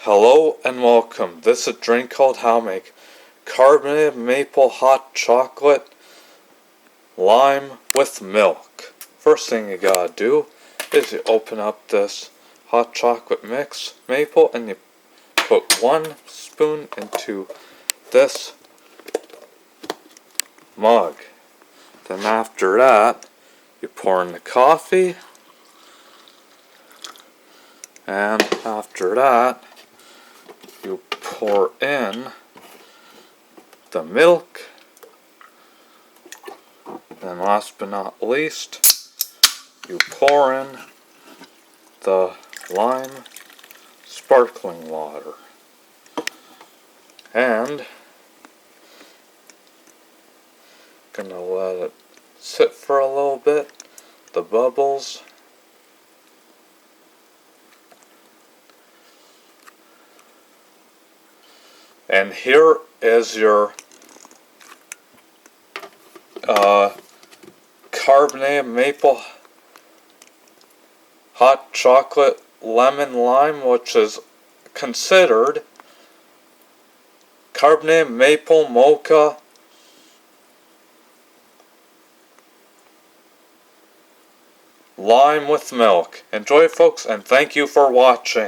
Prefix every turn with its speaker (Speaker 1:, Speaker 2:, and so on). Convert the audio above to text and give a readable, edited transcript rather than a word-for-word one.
Speaker 1: Hello and welcome. This is a drink called How Make Carbonated Maple Hot Chocolate Lime with Milk. First thing you gotta do is you open up this hot chocolate mix, maple, and you put 1 spoon into this mug. Then after that, you pour in the coffee, and after that, you pour in the milk, and last but not least, you pour in the lime sparkling water. And gonna let it sit for a little bit, the bubbles. And here is your carbonated maple hot chocolate lemon lime, which is considered carbonated maple mocha lime with milk. Enjoy, folks, and thank you for watching.